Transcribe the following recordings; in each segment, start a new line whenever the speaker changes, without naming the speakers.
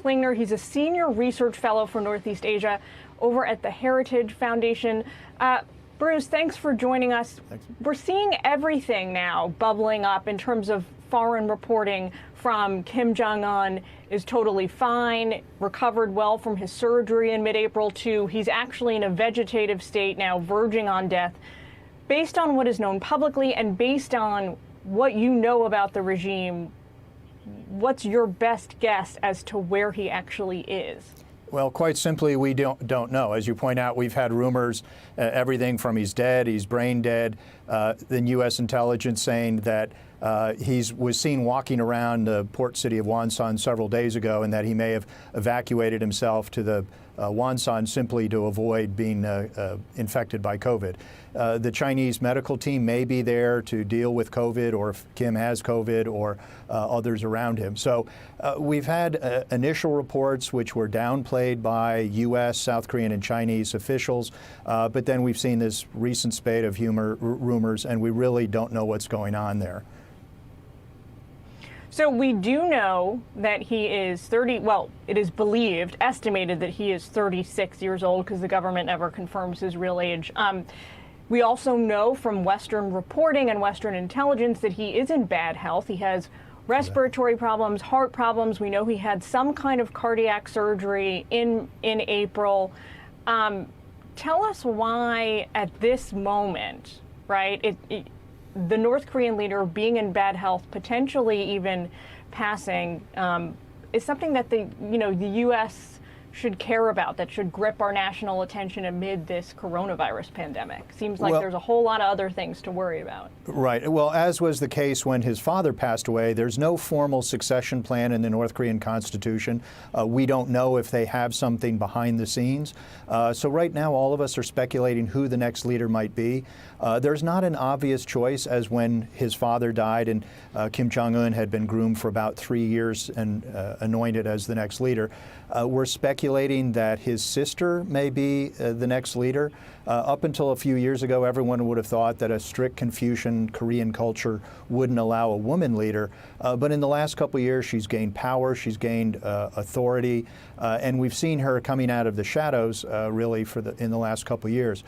Klingner. He's a senior research fellow for Northeast Asia over at the Heritage Foundation. Bruce, thanks for joining us.
Thanks.
We're seeing everything now bubbling up in terms of foreign reporting from Kim Jong-un is totally fine, recovered well from his surgery in mid-April, to he's actually in a vegetative state now, verging on death. Based on what is known publicly and based on what you know about the regime, what's your best guess as to where he actually is?
Well, quite simply, we don't know. As you point out, we've had rumors, everything from he's dead, he's brain dead, then U.S. intelligence saying that he was seen walking around the port city of Wonsan several days ago, and that he may have evacuated himself to the Wonsan simply to avoid being infected by COVID. The Chinese medical team may be there to deal with COVID, or if Kim has COVID, or others around him. So we've had initial reports which were downplayed by U.S., South Korean, and Chinese officials, but then we've seen this recent spate of rumors, and we really don't know what's going on there.
So we do know that he is 30, well, it is believed, estimated that he is 36 years old, because the government never confirms his real age. We also know from Western reporting and Western intelligence that he is in bad health. He has respiratory problems, heart problems. We know he had some kind of cardiac surgery in April. Tell us why at this moment, right, the North Korean leader being in bad health, potentially even passing, is something that the U.S. should care about, that should grip our national attention amid this coronavirus pandemic. Seems like there's a whole lot of other things to worry about.
Right. Well, as was the case when his father passed away, there's no formal succession plan in the North Korean constitution. We don't know if they have something behind the scenes. So right now, all of us are speculating who the next leader might be. There's not an obvious choice, as when his father died and Kim Jong-un had been groomed for about 3 years and anointed as the next leader. We're speculating that his sister may be the next leader. Up until a few years ago, everyone would have thought that a strict Confucian Korean culture wouldn't allow a woman leader. But in the last couple of years, she's gained power, she's gained authority, and we've seen her coming out of the shadows really in the last couple of years.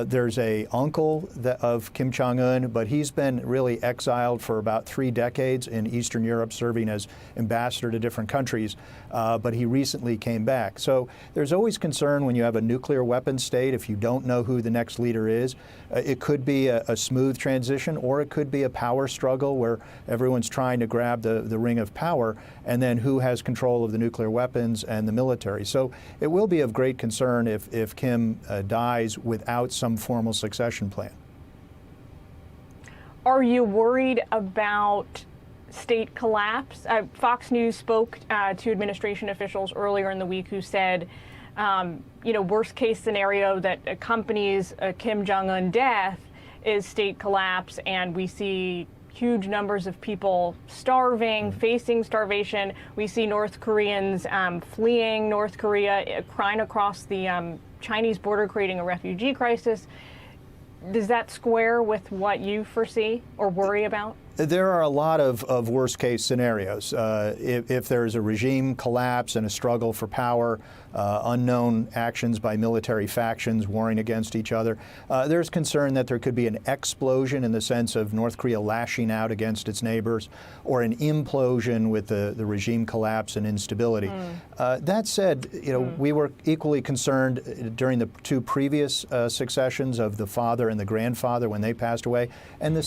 There's an uncle of Kim Jong-un, but he's been really exiled for about 3 decades in Eastern Europe, serving as ambassador to different countries, but he recently came back. So there's always concern when you have a nuclear weapons state, if you don't know who the next leader is. It could be a smooth transition, or it could be a power struggle where everyone's trying to grab the ring of power, and then who has control of the nuclear weapons and the military. So it will be of great concern if Kim dies without some formal succession plan.
Are you worried about state collapse? Fox News spoke to administration officials earlier in the week who said, worst case scenario that accompanies a Kim Jong-un death is state collapse, and we see huge numbers of people starving, facing starvation. We see North Koreans fleeing North Korea, crying across the Chinese border, creating a refugee crisis. Does that square with what you foresee or worry about?
There are a lot of worst-case scenarios. If there's a regime collapse and a struggle for power, unknown actions by military factions warring against each other, there's concern that there could be an explosion in the sense of North Korea lashing out against its neighbors, or an implosion with the regime collapse and instability. That said, we were equally concerned during the 2 previous successions of the father and the grandfather when they passed away, and the